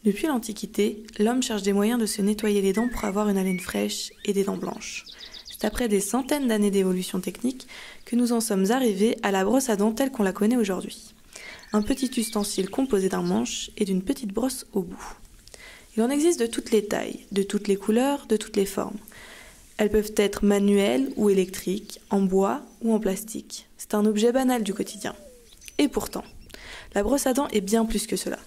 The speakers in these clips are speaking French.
Depuis l'Antiquité, l'homme cherche des moyens de se nettoyer les dents pour avoir une haleine fraîche et des dents blanches. C'est après des centaines d'années d'évolution technique que nous en sommes arrivés à la brosse à dents telle qu'on la connaît aujourd'hui. Un petit ustensile composé d'un manche et d'une petite brosse au bout. Il en existe de toutes les tailles, de toutes les couleurs, de toutes les formes. Elles peuvent être manuelles ou électriques, en bois ou en plastique. C'est un objet banal du quotidien. Et pourtant, la brosse à dents est bien plus que cela.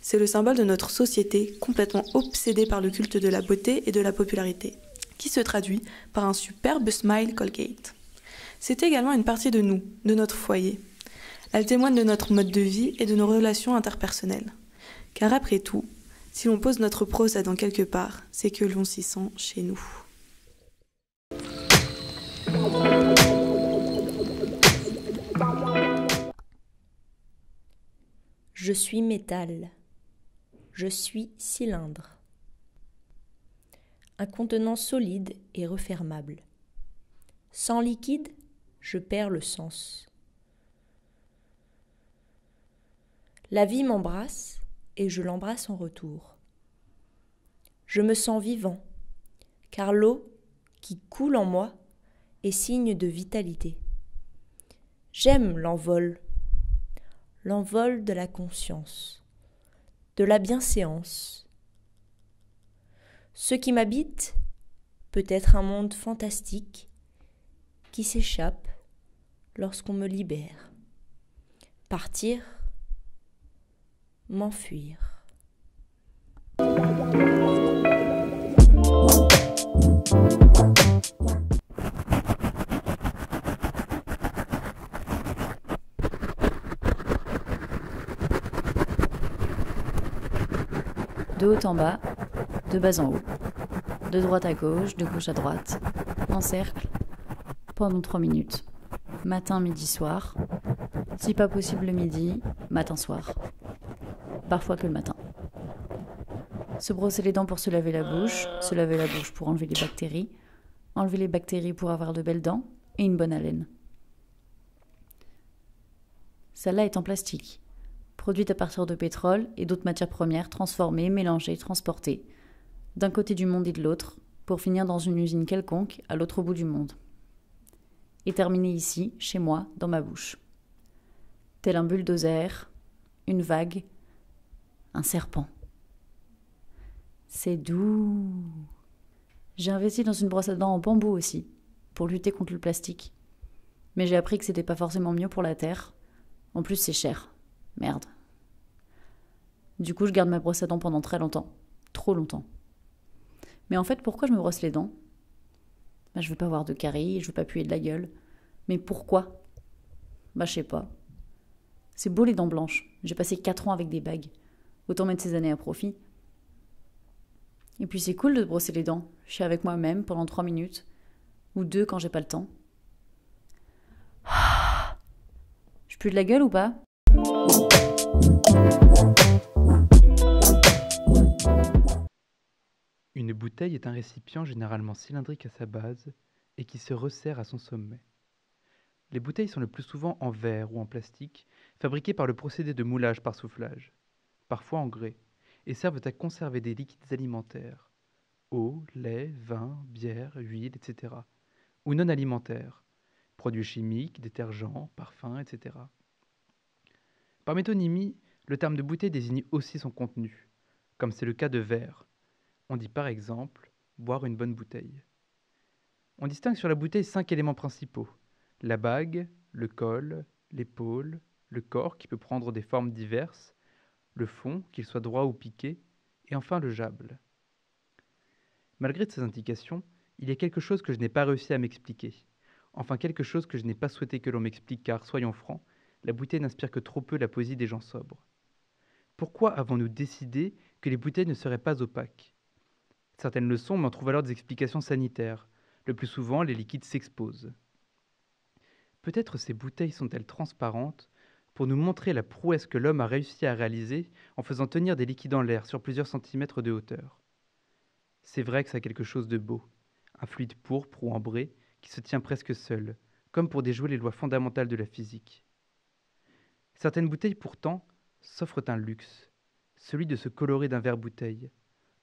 C'est le symbole de notre société complètement obsédée par le culte de la beauté et de la popularité, qui se traduit par un superbe smile Colgate. C'est également une partie de nous, de notre foyer. Elle témoigne de notre mode de vie et de nos relations interpersonnelles. Car après tout, si l'on pose notre brosse à dents quelque part, c'est que l'on s'y sent chez nous. Je suis métal. Je suis cylindre. Un contenant solide et refermable. Sans liquide, je perds le sens. La vie m'embrasse et je l'embrasse en retour. Je me sens vivant, car l'eau qui coule en moi est signe de vitalité. J'aime l'envol de la conscience, de la bienséance. Ce qui m'habite peut être un monde fantastique qui s'échappe lorsqu'on me libère. Partir, m'enfuir. De haut en bas, de bas en haut, de droite à gauche, de gauche à droite, en cercle, pendant 3 minutes. Matin, midi, soir. Si pas possible le midi, matin, soir. Parfois que le matin. Se brosser les dents pour se laver la bouche pour enlever les bactéries pour avoir de belles dents et une bonne haleine. Celle-là est en plastique, produite à partir de pétrole et d'autres matières premières transformées, mélangées, transportées, d'un côté du monde et de l'autre, pour finir dans une usine quelconque à l'autre bout du monde. Et terminer ici, chez moi, dans ma bouche. Tel un bulldozer, une vague, un serpent. C'est doux. J'ai investi dans une brosse à dents en bambou aussi, pour lutter contre le plastique. Mais j'ai appris que c'était pas forcément mieux pour la terre. En plus, c'est cher. Merde. Du coup, je garde ma brosse à dents pendant très longtemps. Trop longtemps. Mais en fait, pourquoi je me brosse les dents ? Je veux pas avoir de caries, je veux pas puer de la gueule. Mais pourquoi ? Je sais pas. C'est beau les dents blanches. J'ai passé 4 ans avec des bagues. Autant mettre ces années à profit. Et puis c'est cool de brosser les dents. Je suis avec moi-même pendant 3 minutes. Ou 2 quand j'ai pas le temps. Je pue de la gueule ou pas ? Une bouteille est un récipient généralement cylindrique à sa base et qui se resserre à son sommet. Les bouteilles sont le plus souvent en verre ou en plastique, fabriquées par le procédé de moulage par soufflage, parfois en grès, et servent à conserver des liquides alimentaires, eau, lait, vin, bière, huile, etc., ou non alimentaires, produits chimiques, détergents, parfums, etc. Par métonymie, le terme de bouteille désigne aussi son contenu, comme c'est le cas de verre. On dit par exemple « boire une bonne bouteille ». On distingue sur la bouteille 5 éléments principaux. La bague, le col, l'épaule, le corps qui peut prendre des formes diverses, le fond, qu'il soit droit ou piqué, et enfin le jable. Malgré ces indications, il y a quelque chose que je n'ai pas réussi à m'expliquer. Enfin quelque chose que je n'ai pas souhaité que l'on m'explique car, soyons francs, la bouteille n'inspire que trop peu la poésie des gens sobres. Pourquoi avons-nous décidé que les bouteilles ne seraient pas opaques ? Certaines le sont, mais on trouve alors des explications sanitaires. Le plus souvent, les liquides s'exposent. Peut-être ces bouteilles sont-elles transparentes pour nous montrer la prouesse que l'homme a réussi à réaliser en faisant tenir des liquides en l'air sur plusieurs centimètres de hauteur. C'est vrai que ça a quelque chose de beau, un fluide pourpre ou ambré qui se tient presque seul, comme pour déjouer les lois fondamentales de la physique. Certaines bouteilles pourtant s'offrent un luxe. celui de se colorer d'un verre-bouteille.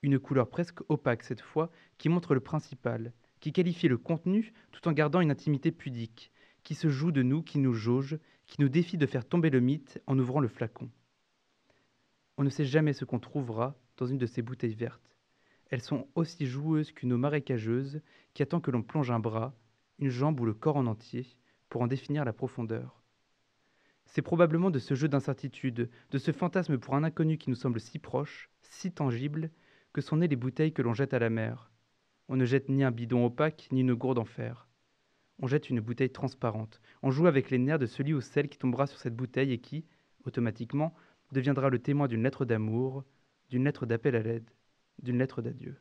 Une couleur presque opaque cette fois, qui montre le principal, qui qualifie le contenu tout en gardant une intimité pudique, qui se joue de nous, qui nous jauge, qui nous défie de faire tomber le mythe en ouvrant le flacon. On ne sait jamais ce qu'on trouvera dans une de ces bouteilles vertes. Elles sont aussi joueuses qu'une eau marécageuse qui attend que l'on plonge un bras, une jambe ou le corps en entier pour en définir la profondeur. C'est probablement de ce jeu d'incertitude, de ce fantasme pour un inconnu qui nous semble si proche, si tangible, que sont nées les bouteilles que l'on jette à la mer. On ne jette ni un bidon opaque, ni une gourde en fer. On jette une bouteille transparente. On joue avec les nerfs de celui ou celle qui tombera sur cette bouteille et qui, automatiquement, deviendra le témoin d'une lettre d'amour, d'une lettre d'appel à l'aide, d'une lettre d'adieu.